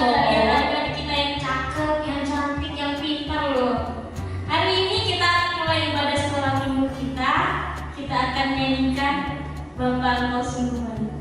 lihat adik-adik kita yang cakep, yang cantik, yang pintar loh. Hari ini kita akan mulai ibadah sholat minggu kita. Kita akan nyanyikan Bapa Engkau sungguh baik.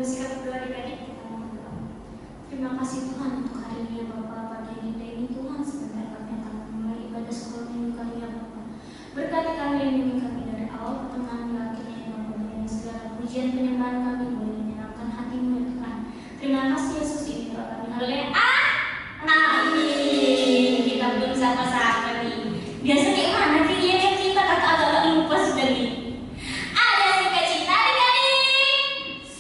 bersikap berdoa adik-adik, kita mau berdoa. Terima kasih Tuhan untuk hari ini ya Bapak. Pada ini Tuhan sebentar kami akan memulai ibadah sekolah minggu kami ya Bapak. Berkati kami, lindungi kami dari awal pertengahan hingga akhirnya ya Bapak. Dan segala pujian penyembahan kami boleh menyenangkan hatimu ya Tuhan. Terima kasih Yesus, ini doa kami. Haleluya. Amin. Kita belum sama-sama nih. Biasanya mana kayaknya kita kata agak lupa sudah nih. Ada sukacita adik-adik.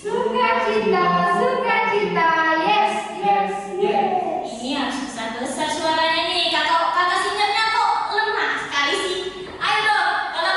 Sukacita, sukacita, yes, yes, yes. Ini harus besar-besar suaranya nih. Kakak singernya kok lemah sekali sih. Ayo dong, kalau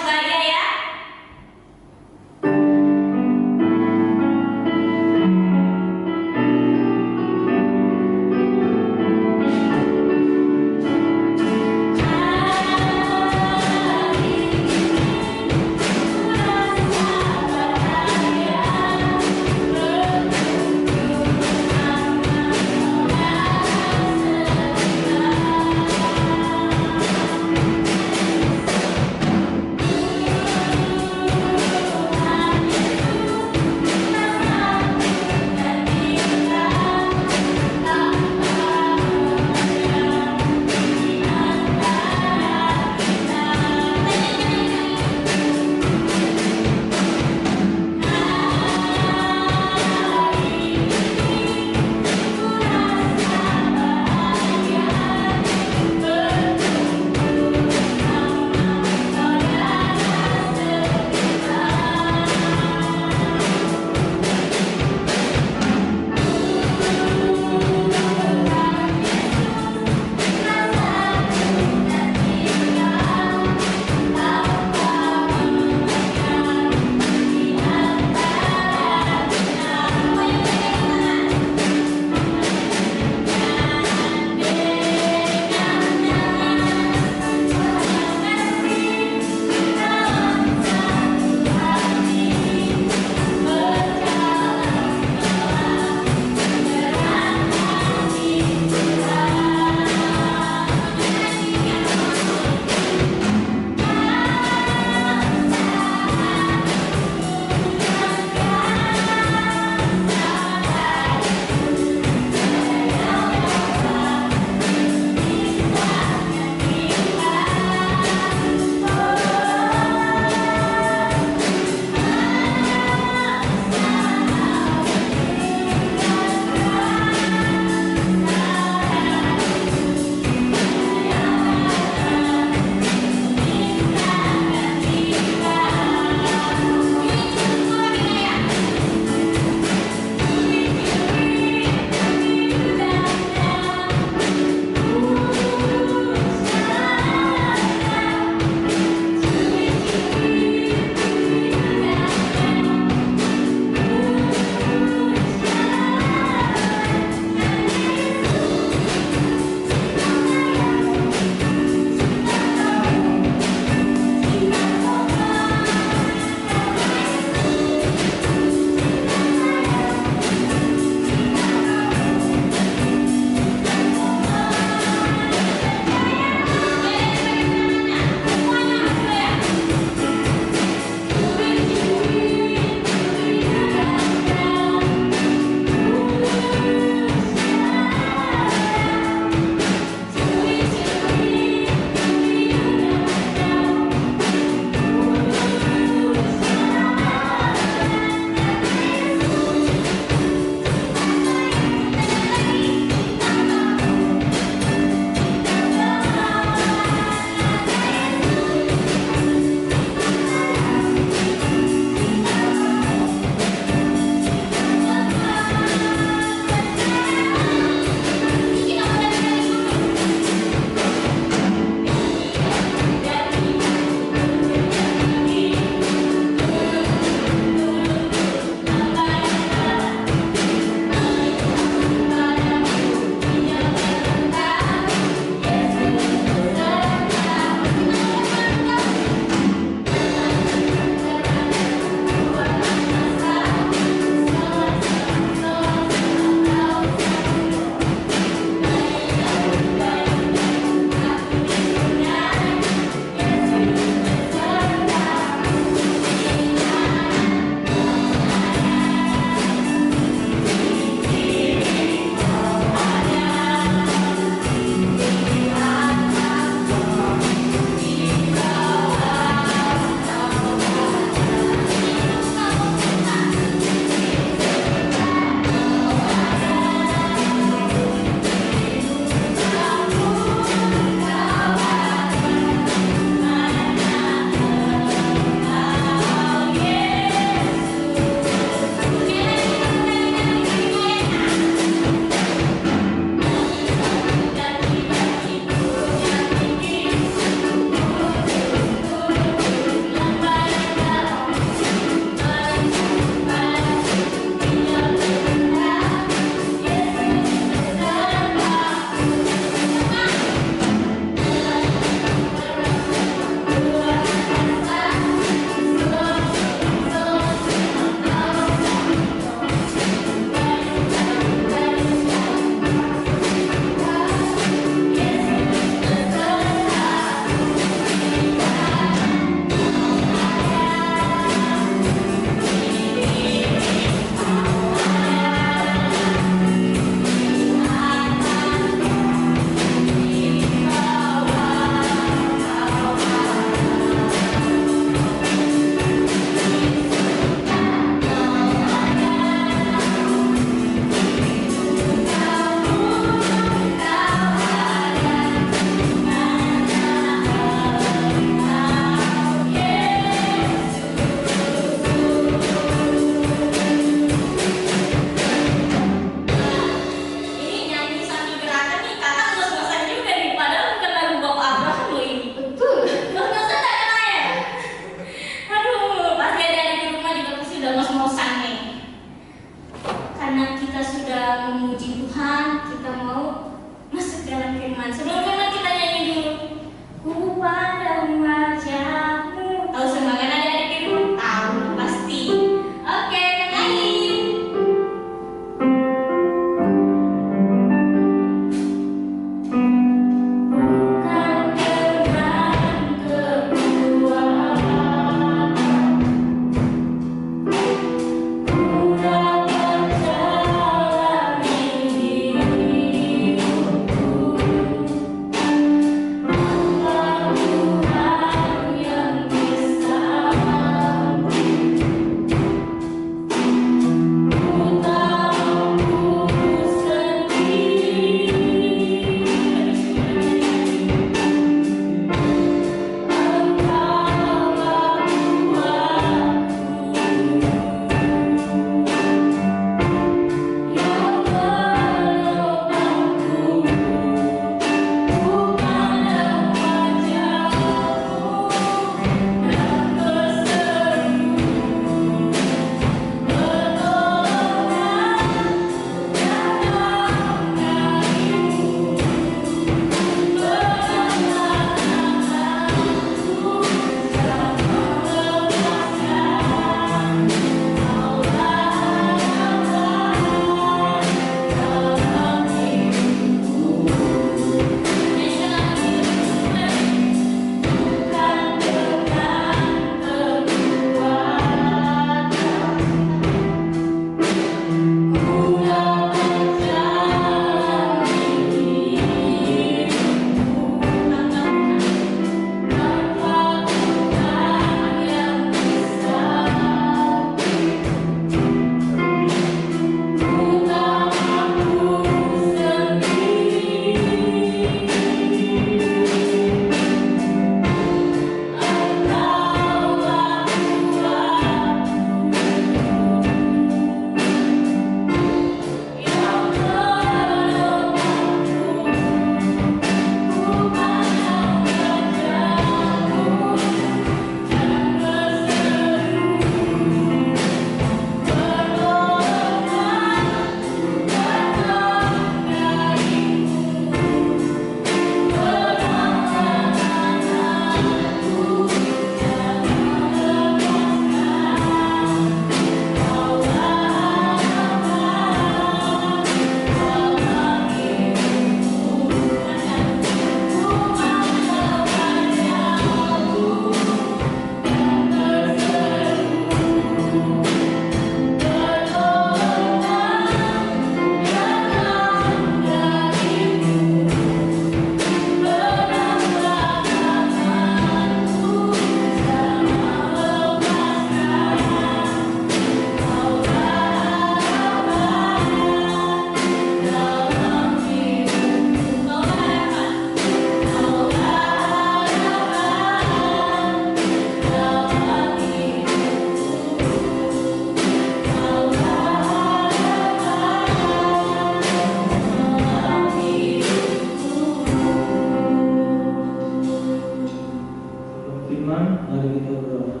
berdoa.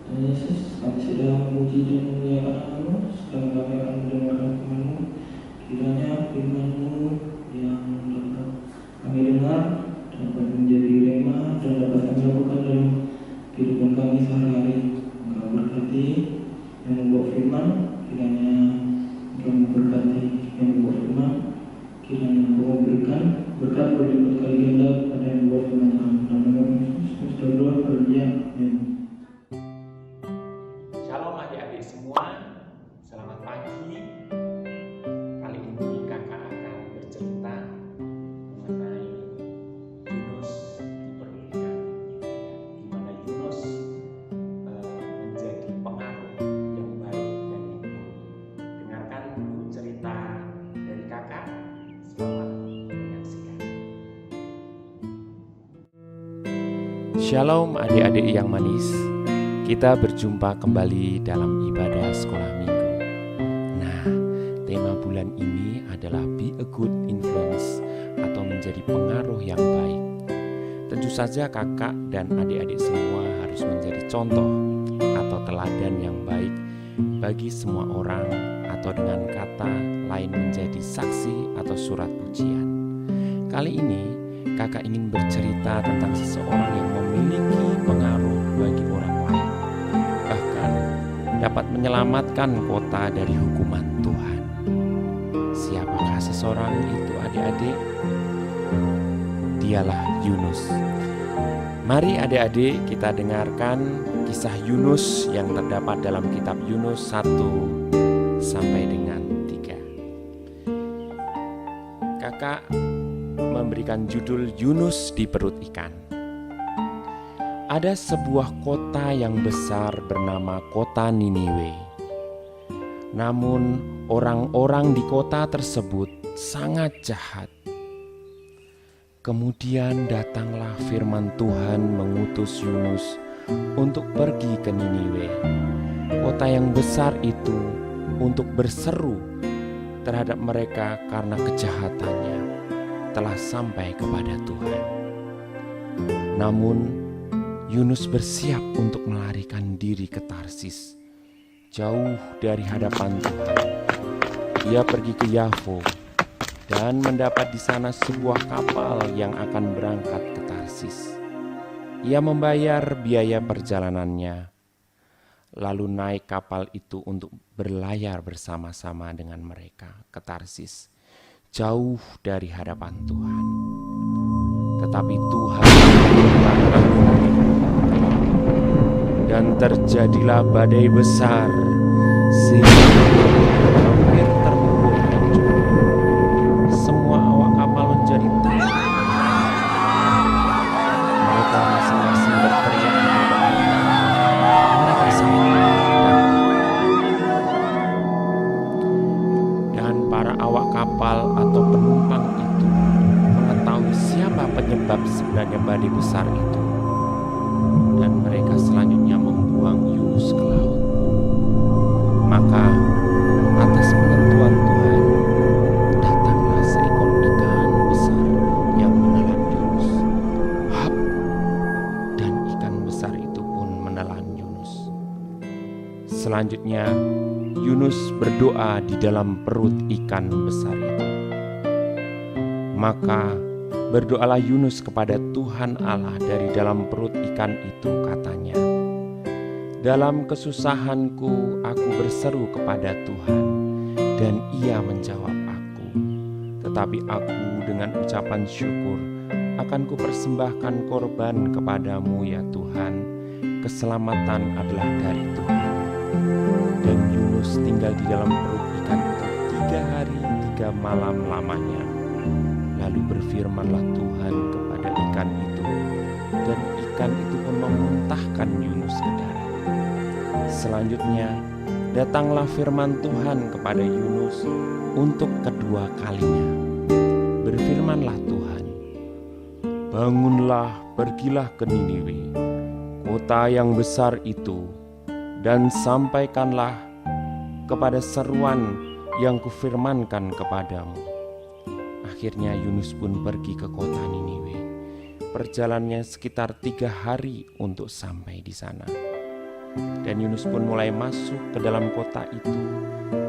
Tuhan Yesus, kami sedang memuji dan memuliakan nama-Mu, sedang kami akan mendengarkan firman-Mu. Kiranya firman-Mu yang dapat kami dengar dapat menjadi rema dan dapat kami lakukan dalam kehidupan kami sehari-hari. Engkau berkati yang membawa firman, kiranya Engkau memberkati yang membawa firman, kiranya Engkau memberikan berkat berlipat kali ganda pada yang membawa firman Tuhan. Dalam nama Yesus, kami berdoa, haleluya, amin. Shalom adik-adik semua, selamat pagi. Kali ini kakak akan bercerita mengenai Yunus di perut ikan. Di mana Yunus menjadi pengaruh yang baik dan yang buruk. Dengarkan dulu cerita dari kakak. Selamat menyaksikan. Shalom adik-adik yang manis. Kita berjumpa kembali dalam ibadah sekolah minggu. Nah, tema bulan ini adalah Be a Good Influence atau menjadi pengaruh yang baik. Tentu saja kakak dan adik-adik semua harus menjadi contoh atau teladan yang baik bagi semua orang, atau dengan kata lain menjadi saksi atau surat pujian. Kali ini kakak ingin bercerita tentang seseorang yang memiliki pengaruh bagi orang lain, bahkan dapat menyelamatkan kota dari hukuman Tuhan. Siapakah seseorang itu adik-adik? Dialah Yunus. Mari adik-adik kita dengarkan kisah Yunus yang terdapat dalam kitab Yunus 1 sampai dengan 3. Kakak memberikan judul Yunus di perut ikan. Ada sebuah kota yang besar bernama kota Niniwe. Namun orang-orang di kota tersebut sangat jahat. Kemudian datanglah firman Tuhan mengutus Yunus untuk pergi ke Niniwe, kota yang besar itu, untuk berseru terhadap mereka karena kejahatannya telah sampai kepada Tuhan. Namun Yunus bersiap untuk melarikan diri ke Tarsis, jauh dari hadapan Tuhan. Ia pergi ke Yafo dan mendapat di sana sebuah kapal yang akan berangkat ke Tarsis. Ia membayar biaya perjalanannya, lalu naik kapal itu untuk berlayar bersama-sama dengan mereka ke Tarsis, jauh dari hadapan Tuhan. Tetapi Tuhan menurunkan angin, dan terjadilah badai besar sehingga hampir terhubung hancur. Semua awak kapal menjadi takut. Mereka masing-masing berteriak kepada Allah. Mereka sangat takut. Dan para awak kapal atau penumpang itu mengetahui siapa penyebab sebenarnya badai besar itu, dan mereka selanjutnya membuang Yunus ke laut. Maka atas penentuan Tuhan datanglah seekor ikan besar yang menelan Yunus. Hap! Dan ikan besar itu pun menelan Yunus. Selanjutnya Yunus berdoa di dalam perut ikan besar itu. Maka berdoalah Yunus kepada Tuhan Allah dari dalam perut ikan itu, katanya, "Dalam kesusahanku aku berseru kepada Tuhan, dan Ia menjawab aku. Tetapi aku dengan ucapan syukur akan kupersembahkan korban kepadamu ya Tuhan. Keselamatan adalah dari Tuhan." Dan Yunus tinggal di dalam perut ikan itu 3 hari 3 malam lamanya. Lalu berfirmanlah Tuhan kepada ikan itu, dan ikan itu pun memuntahkan Yunus ke darat. Selanjutnya datanglah firman Tuhan kepada Yunus untuk kedua kalinya. Berfirmanlah Tuhan, "Bangunlah, pergilah ke Niniwe, kota yang besar itu, dan sampaikanlah kepada seruan yang kufirmankan kepadamu." Akhirnya Yunus pun pergi ke kota Niniwe. perjalanannya sekitar 3 hari untuk sampai di sana. Dan Yunus pun mulai masuk ke dalam kota itu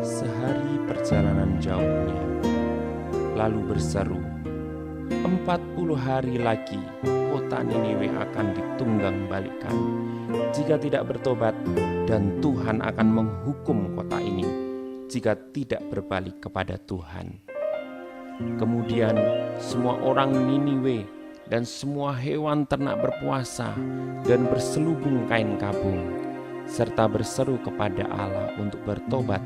sehari perjalanan jauhnya. Lalu berseru, 40 hari lagi kota Niniwe akan ditunggang balikan jika tidak bertobat, dan Tuhan akan menghukum kota ini jika tidak berbalik kepada Tuhan. Kemudian semua orang Niniwe dan semua hewan ternak berpuasa dan berselubung kain kabung, serta berseru kepada Allah untuk bertobat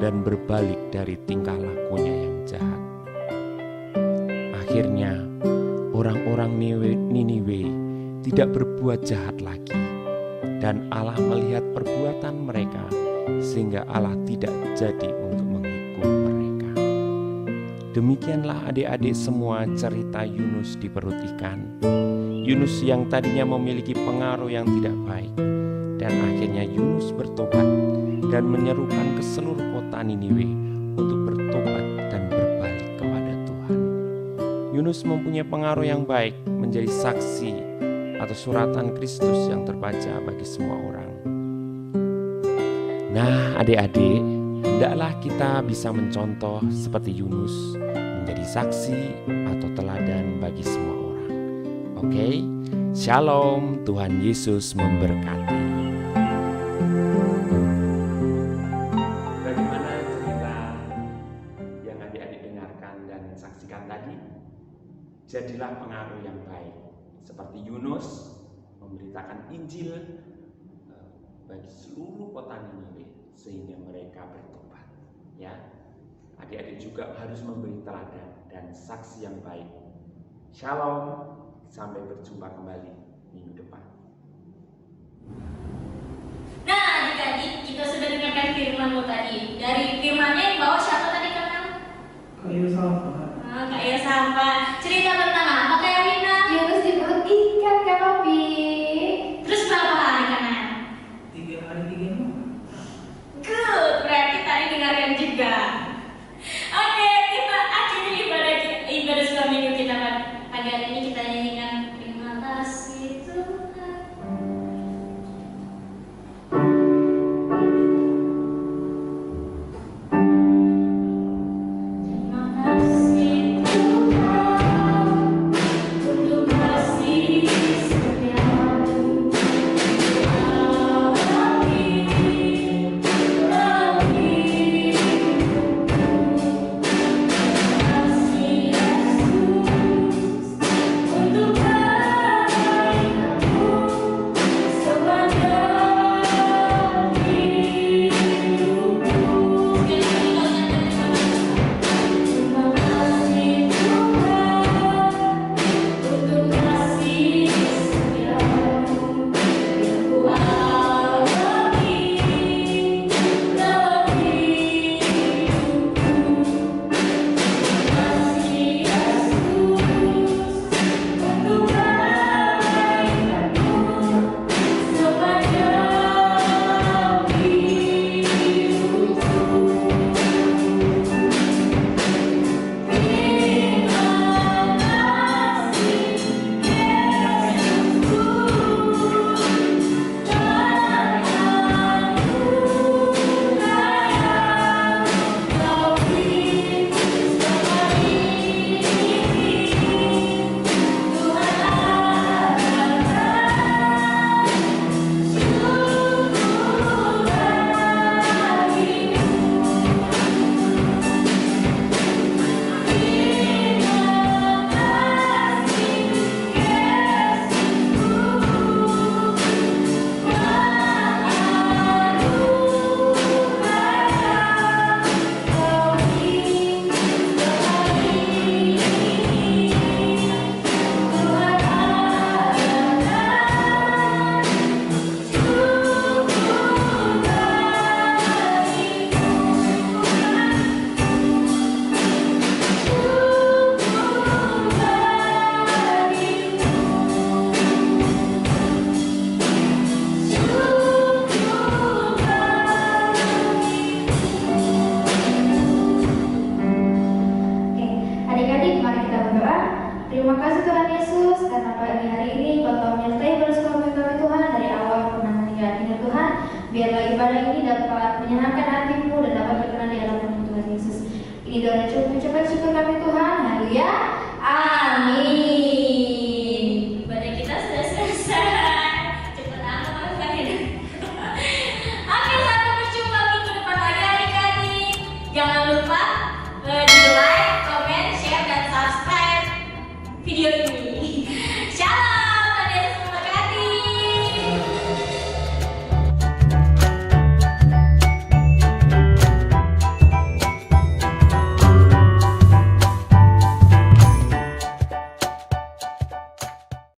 dan berbalik dari tingkah lakunya yang jahat. Akhirnya orang-orang Niniwe tidak berbuat jahat lagi, dan Allah melihat perbuatan mereka sehingga Allah tidak jadi untuk menghukum mereka. Demikianlah adik-adik semua cerita Yunus di perut ikan. Yunus yang tadinya memiliki pengaruh yang tidak baik, dan akhirnya Yunus bertobat dan menyerukan ke seluruh kota Niniwe untuk bertobat dan berbalik kepada Tuhan. Yunus mempunyai pengaruh yang baik, menjadi saksi atau suratan Kristus yang terbaca bagi semua orang. Nah, adik-adik, hendaklah kita bisa mencontoh seperti Yunus, menjadi saksi atau teladan bagi semua orang. Oke, Shalom, Tuhan Yesus memberkati. Bagaimana cerita yang adik-adik dengarkan dan saksikan tadi? Jadilah pengaruh yang baik, seperti Yunus memberitakan Injil bagi seluruh kota Niniwe sehingga mereka bertobat. Ya, adik-adik juga harus memberi teladan dan saksi yang baik. Shalom, sampai berjumpa kembali minggu depan. Nah, adik-adik, kita sudah dengarkan firman tadi. Dari firmannya yang bawa siapa tadi kakak? Kayu sampah. Kak Iya sampah. Cerita tentang apa Kak Wina? Yunus di perut ikan, Kak Novi. Terus berapa hari kanan? 3 hari 3 malam. Good, berarti tadi dengarkan juga. Oke, kita akhiri ibadah sekolah minggu kita pagi hari ini. Kita nyanyikan terima kasih Tuhan. Terima kasih Tuhan. Biarlah ibadah ini dapat menyenangkan hatimu dan dapat berkenan di hadapan Tuhan Yesus. Ini doa dan ucapan syukur kami Tuhan. Haleluya.